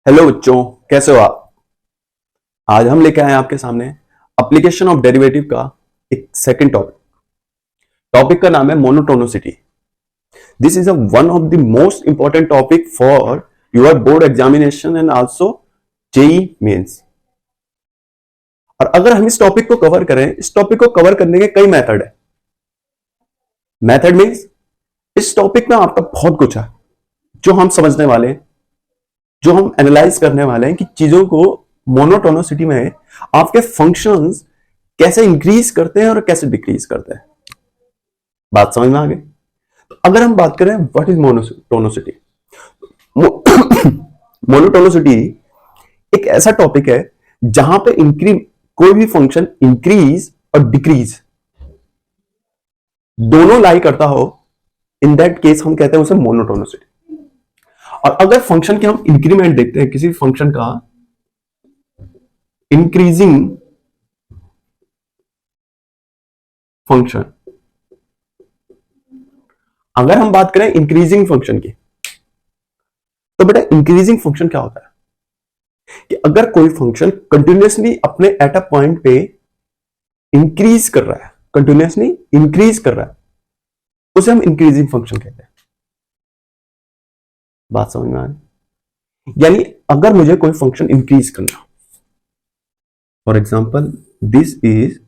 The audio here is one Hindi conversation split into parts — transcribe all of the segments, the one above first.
हेलो बच्चों, कैसे हो आप। आज हम लेके आए हैं आपके सामने एप्लीकेशन ऑफ डेरिवेटिव का एक सेकंड टॉपिक का नाम है monotonicity. This is one of the most important topic for your board examination and also JEE mains. और अगर हम इस टॉपिक को कवर करें, इस टॉपिक को कवर करने के कई मेथड है। मेथड मीन्स इस टॉपिक में आपका बहुत कुछ है जो हम समझने वाले हैं, जो हम एनालाइज करने वाले हैं कि चीजों को मोनोटोनिसिटी में आपके फंक्शंस कैसे इंक्रीज करते हैं और कैसे डिक्रीज करते हैं। बात समझ में आ गई। तो अगर हम बात करें व्हाट इज मोनोटोनिसिटी, मोनोटोनिसिटी एक ऐसा टॉपिक है जहां पे कोई भी फंक्शन इंक्रीज और डिक्रीज दोनों लाई करता हो, इन दैट केस हम कहते हैं उसे मोनोटोनिसिटी। और अगर फंक्शन के हम इंक्रीमेंट देखते हैं, किसी फंक्शन का इंक्रीजिंग फंक्शन, अगर हम बात करें इंक्रीजिंग फंक्शन की, तो बेटा इंक्रीजिंग फंक्शन क्या होता है कि अगर कोई फंक्शन कंटिन्यूअसली अपने एट अ पॉइंट पे इंक्रीज कर रहा है, कंटिन्यूअसली इंक्रीज कर रहा है, उसे हम इंक्रीजिंग फंक्शन कहते हैं। बात समझ में आ रही। यानी अगर मुझे कोई फंक्शन इंक्रीज करना, for example this is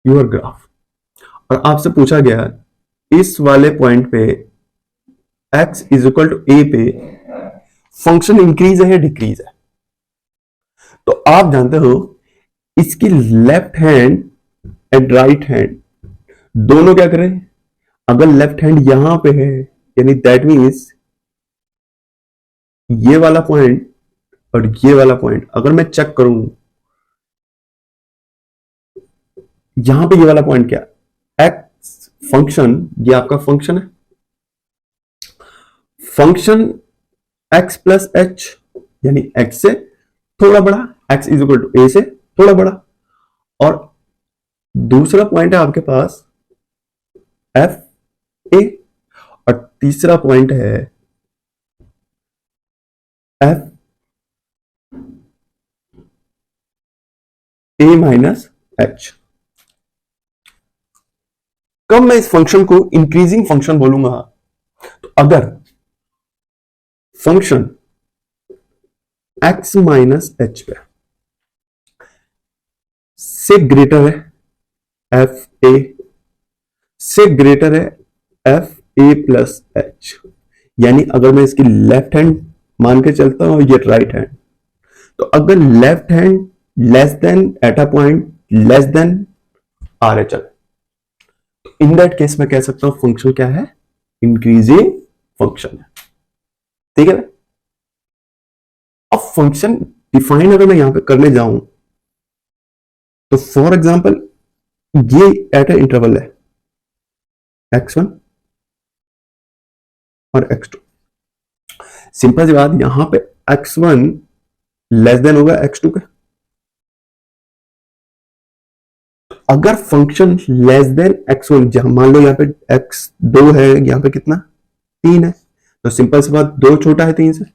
your graph, और आपसे पूछा गया इस वाले पॉइंट पे x इज इक्वल टू ए पे फंक्शन इंक्रीज है या डिक्रीज है, तो आप जानते हो इसकी left hand and right hand दोनों क्या करें। अगर लेफ्ट हैंड यहां पे है यानी दैट मीन्स ये वाला पॉइंट और ये वाला पॉइंट अगर मैं चेक करूं, यहां पे ये वाला पॉइंट क्या एक्स फंक्शन, ये आपका फंक्शन है, फंक्शन x प्लस एच यानी x से थोड़ा बड़ा, x इज इक्वल टू ए से थोड़ा बड़ा, और दूसरा पॉइंट है आपके पास एफ ए, और तीसरा पॉइंट है एफ ए माइनस एच। कब मैं इस फंक्शन को इंक्रीजिंग फंक्शन बोलूंगा, तो अगर फंक्शन x माइनस एच पे से ग्रेटर है एफ ए, से ग्रेटर है एफ ए प्लस एच, यानी अगर मैं इसकी लेफ्ट हैंड मान के चलता हूं ये राइट हैंड, तो अगर left hand less than at a point less than are H L, तो इन दैट केस मैं कह सकता हूं फंक्शन क्या है, इंक्रीजिंग फंक्शन है। ठीक है। अब फंक्शन डिफाइन अगर मैं यहां पे करने जाऊं, तो फॉर एग्जांपल ये एट ए इंटरवल है x1 और x2। सिंपल सी बात, यहां पे x1 लेस देन होगा x2 के। अगर फंक्शन लेस देन x1, जहां मान लो यहां पे x2 है, यहां पे कितना 3 है, तो सिंपल सी बात 2 छोटा है 3 से।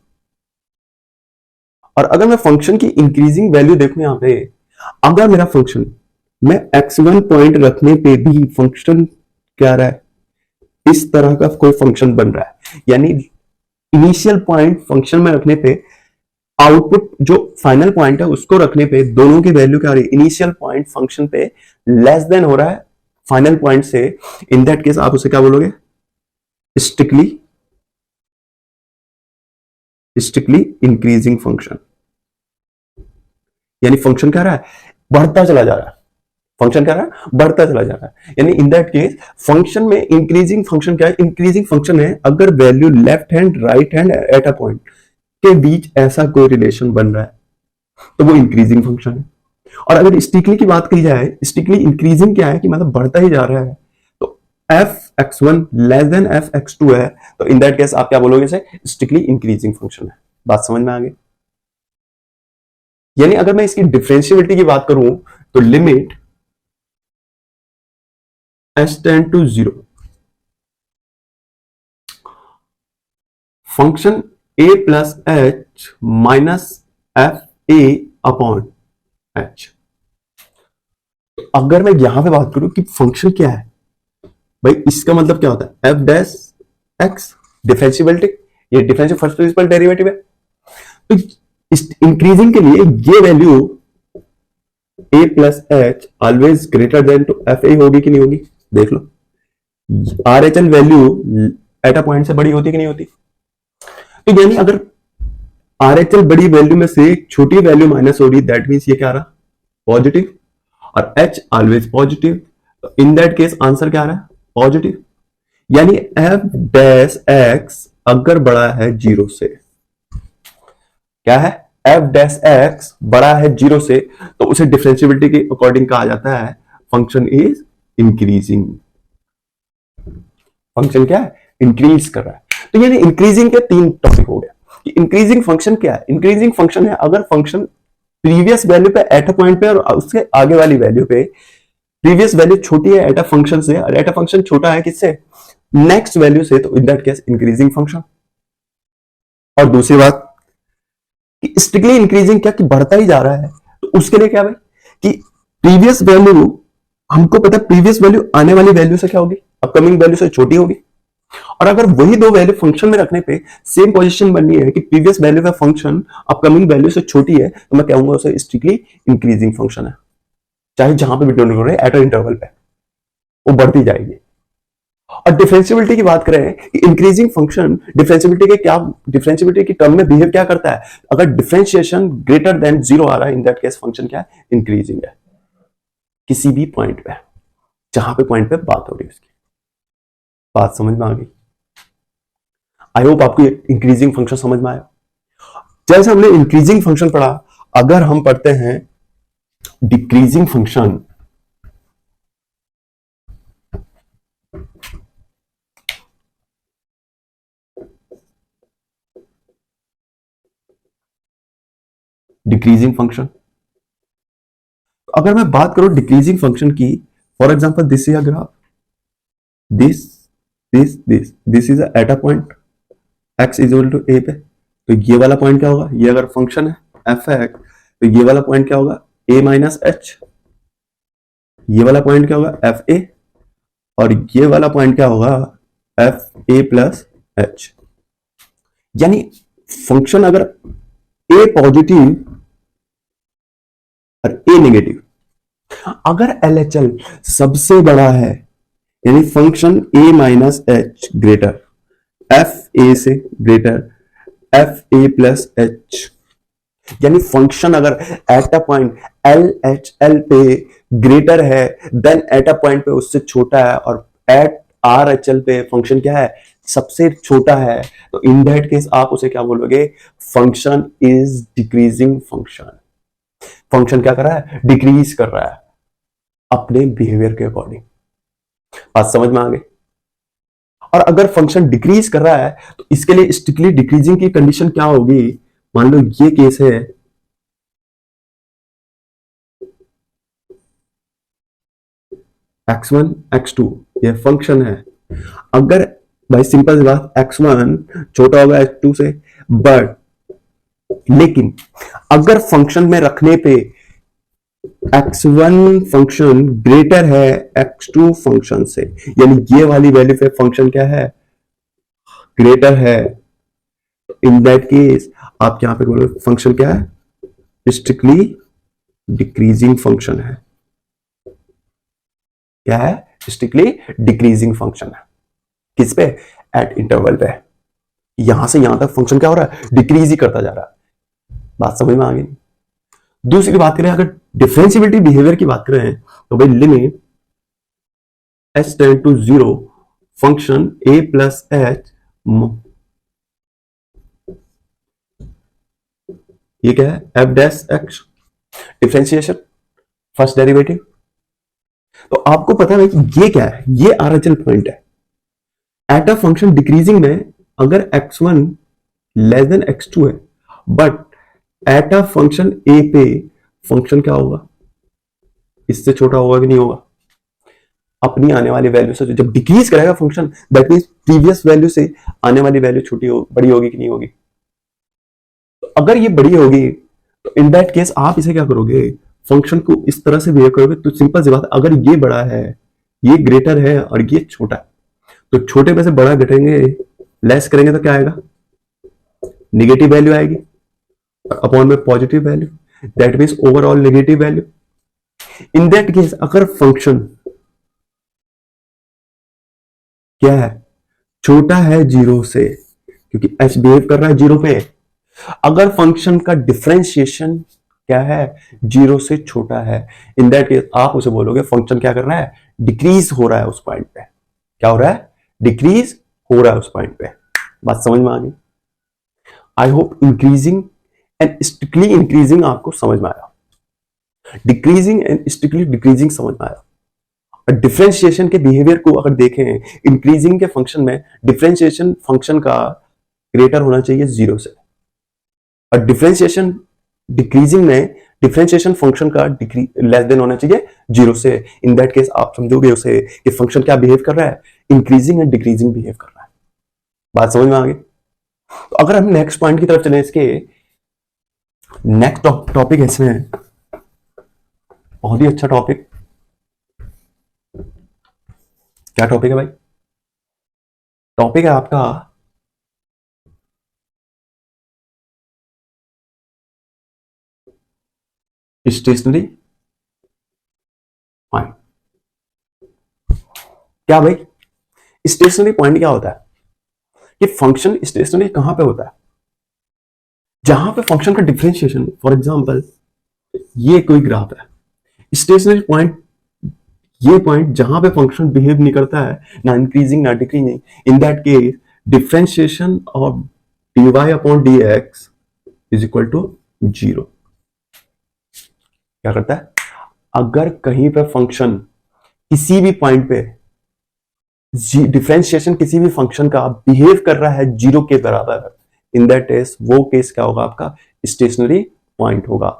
और अगर मैं फंक्शन की इंक्रीजिंग वैल्यू देखूं यहां पे, अगर मेरा फंक्शन मैं x1 पॉइंट रखने पे भी फंक्शन क्या रहा है, इस तरह का कोई फंक्शन बन रहा है, यानी इनिशियल पॉइंट फंक्शन में रखने पे आउटपुट जो फाइनल पॉइंट है उसको रखने पे दोनों की वैल्यू क्या आ रही है, इनिशियल पॉइंट फंक्शन पे लेस देन हो रहा है फाइनल पॉइंट से, इन दैट केस आप उसे क्या बोलोगे, स्ट्रिक्टली इंक्रीजिंग फंक्शन। यानी फंक्शन क्या रहा है, बढ़ता चला जा रहा है, फंक्शन क्या रहा है, बढ़ता चला जा रहा है। यानी इन दैट केस फंक्शन में इंक्रीजिंग फंक्शन क्या है, इंक्रीजिंग फंक्शन है अगर value left hand right hand eight a point के बीच ऐसा कोई रिलेशन बन रहा है, तो वो इंक्रीजिंग फंक्शन है। और अगर स्टिकली की बात की जाए, स्टिकली इंक्रीजिंग क्या है कि मतलब बढ़ता ही जा रहा है, तो f x one less than f x two है, तो इन दैट केस आप क्या बोलोगे, इसे स्टिकली इंक्रीजिंग फंक्शन है। बात समझ में आ गई। यानी अगर मैं इसकी डिफरेंशियबिलिटी की बात करूं, तो limit s tend to 0 function a plus h minus f a upon h. अगर मैं यहां पे बात करूं कि फंक्शन क्या है भाई, इसका मतलब क्या होता है, एफ डैश एक्स डिफरेंशियबिलिटी, ये डिफरेंशियल फर्स्ट प्रिंसिपल डेरिवेटिव है। तो इंक्रीजिंग के लिए ये value A plus H always greater than to F A होगी कि नहीं होगी, देख लो। R H L value at a point से बड़ी होती कि नहीं होती। तो यानी अगर आर एच एल बड़ी वैल्यू में से एक छोटी वैल्यू माइनस हो रही, दैट मीन्स ये क्या आ रहा, पॉजिटिव, और एच ऑलवेज पॉजिटिव। तो इन दैट केस आंसर क्या आ रहा है, पॉजिटिव। यानी एफ डैश एक्स अगर बड़ा है जीरो से, क्या है, एफ डैश एक्स बड़ा है जीरो से, तो उसे डिफरेंशियबिलिटी के अकॉर्डिंग कहा जाता है फंक्शन इज इंक्रीजिंग। फंक्शन क्या है, इंक्रीज कर रहा है। तो यानी इंक्रीजिंग के तीन टॉपिक हो गया कि इंक्रीजिंग फंक्शन क्या है। इंक्रीजिंग फंक्शन है अगर फंक्शन प्रीवियस वैल्यू पे एट अ पॉइंट पे और उसके आगे वाली वैल्यू पे प्रीवियस वैल्यू छोटी है एट अ फंक्शन से, और एट अ फंक्शन छोटा है किससे, नेक्स्ट वैल्यू से, तो इन दैट केस इंक्रीजिंग फंक्शन। और दूसरी बात कि स्ट्रिक्टली इंक्रीजिंग क्या, कि बढ़ता ही जा रहा है, तो उसके लिए क्या भाई कि प्रीवियस वैल्यू, हमको पता है प्रीवियस वैल्यू आने वाली वैल्यू से क्या होगी, अपकमिंग वैल्यू से छोटी होगी। और अगर वही दो वैल्यू फंक्शन में रखने पे सेम पोजीशन बननी है कि प्रीवियस वैल्यू का फंक्शन अपकमिंग वैल्यू से छोटी है, तो मैं कहूंगा उसे स्ट्रिक्टली इंक्रीजिंग फंक्शन है। चाहे जहां पे भी डिनोट हो रहे एट इंटरवल पे वो बढ़ती जाएगी। और डिफरेंशियबिलिटी की बात करें कि इंक्रीजिंग फंक्शन डिफरेंशियबिलिटी के क्या, डिफरेंशियबिलिटी की टर्म में बिहेव क्या करता है, अगर डिफरेंशिएशन ग्रेटर देन जीरो आ रहा है, इन दैट केस फंक्शन क्या है, इंक्रीजिंग है। किसी भी पॉइंट पे, जहां पे पॉइंट पे बात हो रही है उसकी, बात समझ में आ गई। आई होप आपको इंक्रीजिंग फंक्शन समझ में आया। जैसे हमने इंक्रीजिंग फंक्शन पढ़ा, अगर हम पढ़ते हैं डिक्रीजिंग फंक्शन, डिक्रीजिंग फंक्शन, अगर मैं बात करूं डिक्रीजिंग फंक्शन की, for example this is a graph, this is at a point x is equal to a पे, तो ये वाला पॉइंट क्या होगा, ये अगर फंक्शन है एफ है, तो ये वाला पॉइंट क्या होगा, a माइनस एच, ये वाला पॉइंट क्या होगा, एफ ए, और ये वाला पॉइंट क्या होगा, एफ ए प्लस एच। यानी फंक्शन अगर a पॉजिटिव और a नेगेटिव, अगर LHL सबसे बड़ा है, यानी function a minus H greater, F A से greater F A plus H, यानी फंक्शन अगर at a point L H L पे ग्रेटर है देन एट अ पॉइंट पे उससे छोटा है, और एट आर एच एल पे फंक्शन क्या है, सबसे छोटा है, तो इन दैट केस आप उसे क्या बोलोगे, function is decreasing function. Function क्या कर रहा है, डिक्रीज कर रहा है अपने बिहेवियर के अकॉर्डिंग। बात समझ में आ गई। और अगर फंक्शन डिक्रीज कर रहा है, तो इसके लिए स्ट्रिक्टली डिक्रीजिंग की कंडीशन क्या होगी, मान लो ये केस है, x1 x2 ये फंक्शन है, अगर भाई सिंपल सी बात x1 छोटा होगा x2 से, बट लेकिन अगर फंक्शन में रखने पे x1 फंक्शन ग्रेटर है x2 फंक्शन से, यानी ये वाली वैल्यू पे फंक्शन क्या है, ग्रेटर है, इन दैट केस आप यहां पे बोलो फंक्शन क्या है, स्ट्रिक्टली डिक्रीजिंग फंक्शन है। क्या है, स्ट्रिक्टली डिक्रीजिंग फंक्शन है। किस पे, एट इंटरवल पे। यहां से यहां तक फंक्शन क्या हो रहा है, डिक्रीज ही करता जा रहा है। बात समझ में आ गई। दूसरी बात करें, अगर डिफरेंशियबिलिटी बिहेवियर की बात करें, तो भाई limit h tend to zero function a plus h, ये क्या है, F dash x, differentiation first derivative. तो आपको पता है कि ये क्या है, ये आरएचएल पॉइंट है। एट अ फंक्शन डिक्रीजिंग में अगर x1 लेस देन x2 है, but at a function a पे फंक्शन क्या होगा, इससे छोटा होगा कि नहीं होगा, अपनी आने वाली वैल्यू से जब डिक्रीज करेगा function, that means previous value से आने वाली वैल्यू छोटी हो, बड़ी होगी कि नहीं होगी, अगर ये बड़ी होगी तो इन दैट केस आप इसे क्या करोगे, फंक्शन को इस तरह से बिहेव करोगे। तो सिंपल सी बात है, अगर ये बड़ा है, ये ग्रेटर है और ये छोटा है, तो छोटे में से बड़ा घटेंगे, लेस करेंगे तो क्या आएगा, निगेटिव वैल्यू आएगी, अपॉन में positive value, that means overall negative value. In that case अगर फंक्शन क्या है, छोटा है जीरो से, क्योंकि एच बिहेव कर रहा है जीरो पे, अगर फंक्शन का डिफरेंशिएशन क्या है, जीरो से छोटा है, इन दैट केस आप उसे बोलोगे फंक्शन क्या कर रहा है, डिक्रीज हो रहा है उस पॉइंट पे। क्या हो रहा है, डिक्रीज हो रहा है उस पॉइंट पे। बात समझ में आ गई? I hope increasing and strictly increasing आपको समझ में आया, डिक्रीजिंग एंड स्ट्रिक्टली डिक्रीजिंग समझ में आया। और डिफरेंशिएशन के बिहेवियर को अगर देखें, इंक्रीजिंग के फंक्शन में डिफरेंशिएशन फंक्शन का ग्रेटर होना चाहिए जीरो से, और डिफरेंशिएशन डिक्रीजिंग में डिफरेंशिएशन फंक्शन का लेस देन होना चाहिए जीरो से। इन दैट केस आप समझोगे उसे कि फंक्शन क्या बिहेव कर रहा है, इंक्रीजिंग एंड डिक्रीजिंग बिहेव कर रहा है। बात समझ में आ गई? तो अगर हम नेक्स्ट पॉइंट की तरफ चले, इसके नेक्स्ट टॉपिक है इसमें बहुत ही अच्छा टॉपिक। क्या टॉपिक है भाई? टॉपिक है आपका स्टेशनरी पॉइंट। क्या भाई स्टेशनरी पॉइंट क्या होता है? कि फंक्शन स्टेशनरी कहां पे होता है, जहां पे फंक्शन का डिफरेंशिएशन, फॉर एग्जांपल ये कोई ग्राफ है, स्टेशनरी पॉइंट ये पॉइंट जहां पे फंक्शन बिहेव नहीं करता है, ना इंक्रीजिंग ना decreasing, in that case differentiation of dy upon dx is equal to zero. क्या करता है, अगर कहीं पे फंक्शन किसी भी पॉइंट पे डिफरेंशिएशन किसी भी फंक्शन का बिहेव कर रहा है जीरो के बराबर, इन दैट केस वो केस क्या होगा, आपका स्टेशनरी पॉइंट होगा।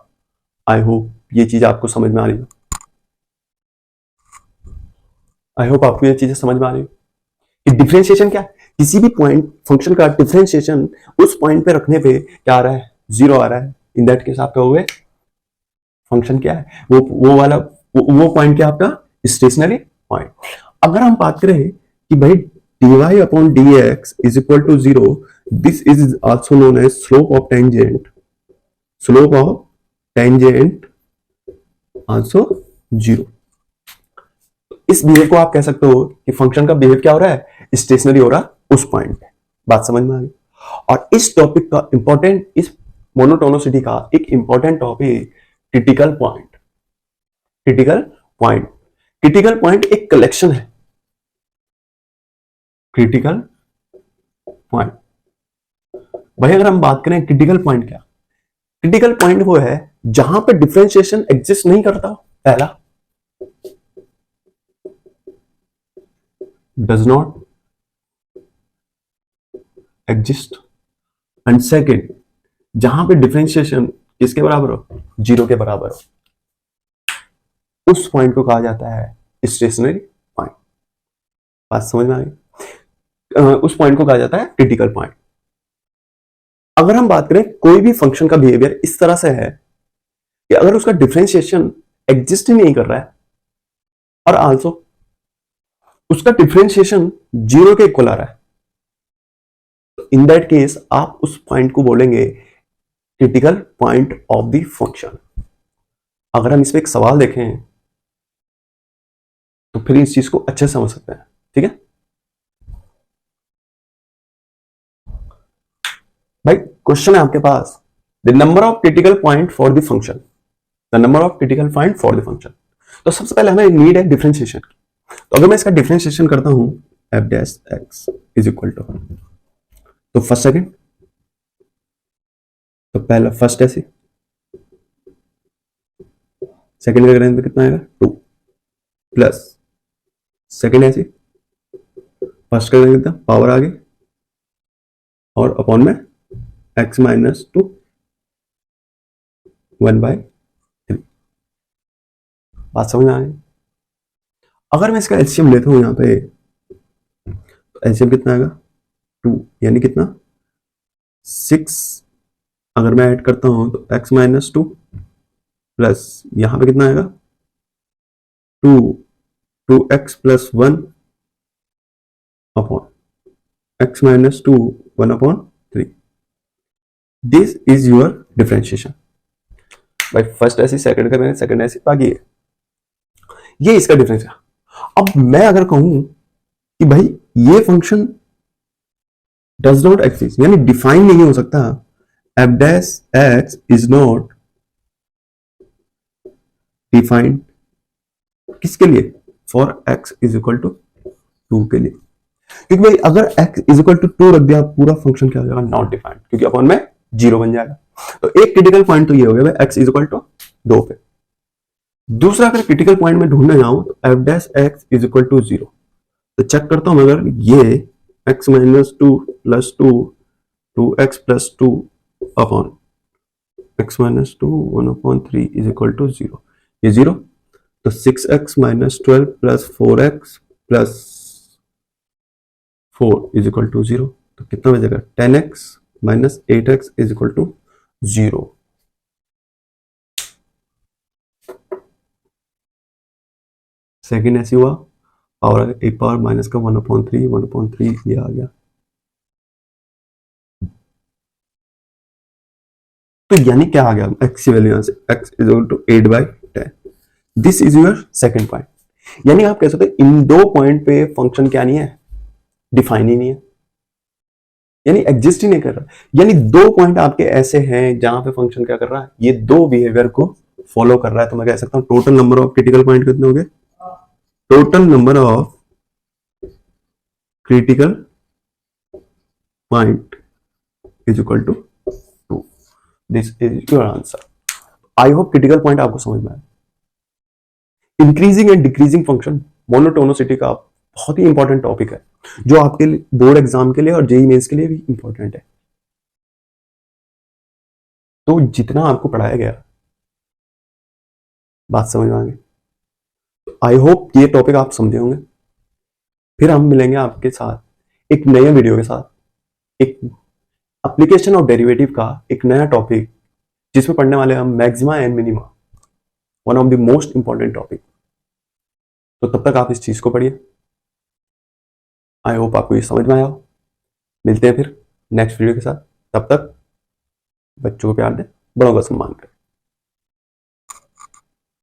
आई होप ये चीज आपको समझ में आ रही हो, आई होप आपको ये चीजें समझ में आ रही हो कि डिफरेंशिएशन क्या, किसी भी पॉइंट फंक्शन का डिफरेंशिएशन उस पॉइंट पे रखने पे क्या आ रहा है, जीरो आ रहा है। इन दैट केस आप कहोगे फंक्शन क्या है, वो वाला वो पॉइंट क्या आपका स्टेशनरी पॉइंट। अगर हम बात करें कि भाई dy upon dx is equal to zero, this is also known as slope of tangent, slope of tangent also zero. इस बिहेव को आप कह सकते हो कि फंक्शन का बिहेव क्या हो रहा है, स्टेशनरी हो रहा उस पॉइंट पे। बात समझ में आ गई? और इस टॉपिक का इंपॉर्टेंट, इस मोनोटोनिसिटी का एक important topic critical point. Critical point, critical point एक कलेक्शन है। क्रिटिकल पॉइंट भाई अगर हम बात करें क्रिटिकल पॉइंट क्या, क्रिटिकल पॉइंट वो है जहां पे डिफरेंशिएशन एग्जिस्ट नहीं करता, पहला does not exist, and second जहां पे डिफरेंशिएशन किसके बराबर हो, जीरो के बराबर हो, उस पॉइंट को कहा जाता है स्टेशनरी पॉइंट। बात समझ में आ गई? उस पॉइंट को कहा जाता है क्रिटिकल पॉइंट। अगर हम बात करें कोई भी फंक्शन का बिहेवियर इस तरह से है कि अगर उसका डिफरेंशिएशन एग्जिस्ट ही नहीं कर रहा है और आल्सो उसका डिफरेंशिएशन जीरो के इक्वल आ रहा है, तो इन दैट केस आप उस पॉइंट को बोलेंगे critical point of the function. अगर हम इसमें एक सवाल देखें तो फिर इस चीज को अच्छे से समझ सकते हैं। ठीक है भाई, क्वेश्चन है आपके पास, the number of critical point for the function, the number of critical point for the function. तो सबसे पहले हमें नीड है डिफरेंशिएशन। तो अगर मैं इसका डिफरेंशिएशन करता हूं f dash x is equal to, तो फर्स्ट सेकंड, तो पहला फर्स्ट ऐसे, सेकंड का करेंगे तो कितना आएगा, टू, प्लस सेकंड ऐसे, फर्स्ट का करेंगे तो पावर आगे और अपॉन में एक्स माइनस टू 1/3। बात समझ में आ गई? अगर मैं इसका एलसीएम लेता हूं यहां पे, तो एलसीएम कितना आएगा, 2, यानी कितना 6 अगर मैं ऐड करता हूं तो x माइनस टू प्लस यहां पे कितना आएगा 2 2x plus 1 upon x minus two 1 upon 3. This is your differentiation. भाई फर्स्ट ऐसी सेकंड का मैंने सेकंड ऐसी बाकी है, ये इसका डिफरेंस है. अब मैं अगर कहूं कि भाई ये फंक्शन डज नॉट एक्सिस्ट यानी डिफाइन नहीं हो सकता, f dash x is not defined किसके लिए, for x is equal to 2 के लिए. क्योंकि भाई अगर x इज इक्वल टू 2 रख दिया पूरा फंक्शन क्या हो जाएगा, नॉट डिफाइंड, क्योंकि अपॉन में 0 बन जाएगा. तो एक क्रिटिकल पॉइंट तो ये हो गया भाई x इज इक्वल टू 2 पे. दूसरा अगर क्रिटिकल पॉइंट में ढूंढने जाऊं तो f dash x is equal to 0. तो चेक करता हूं अगर ये x minus two plus two 2x plus two upon x minus two 1 upon 3 is equal to 0, ये 0. तो 6x minus 12 plus 4x plus 4 is equal to 0. तो कितना बचेगा 10x minus 8x is equal to 0. Second ऐसी हुआ पावर एक पावर माइनस का 1/3 ये आ गया. तो यानी क्या आ गया x की वैल्यू यहां से x is equal to 8/10. This is your second point. यानी आप कह सकते हैं इन दो पॉइंट पे फंक्शन क्या नहीं है, डिफाइन ही नहीं है, यानी एग्जिस्ट ही नहीं कर रहा. यानी दो पॉइंट आपके ऐसे हैं जहां पे फंक्शन क्या कर रहा है, ये दो बिहेवियर को फॉलो कर रहा है. तो मैं कह सकता हूं total number of critical point कितने हो गए, total number of critical point is equal to 2. This is your answer. I hope critical point आपको समझ में आया. Increasing and decreasing function monotonicity का बहुत ही इंपॉर्टेंट टॉपिक है जो आपके बोर्ड एग्जाम के लिए और जेईई मेंस के लिए भी इंपॉर्टेंट है. तो जितना आपको पढ़ाया गया बात समझ में आ गई. आई होप ये टॉपिक आप समझे होंगे. फिर हम मिलेंगे आपके साथ एक नए वीडियो के साथ, एक एप्लीकेशन ऑफ डेरिवेटिव का एक नया टॉपिक जिसमें पढ़ने वाले हम maxima and minima, one of the most important topic. तो तब तक आप इस चीज को पढ़िए. आई होप आपको ये समझ में आया हो. मिलते हैं फिर नेक्स्ट वीडियो के साथ. तब तक बच्चों को प्यार दें, बड़ों का सम्मान करें.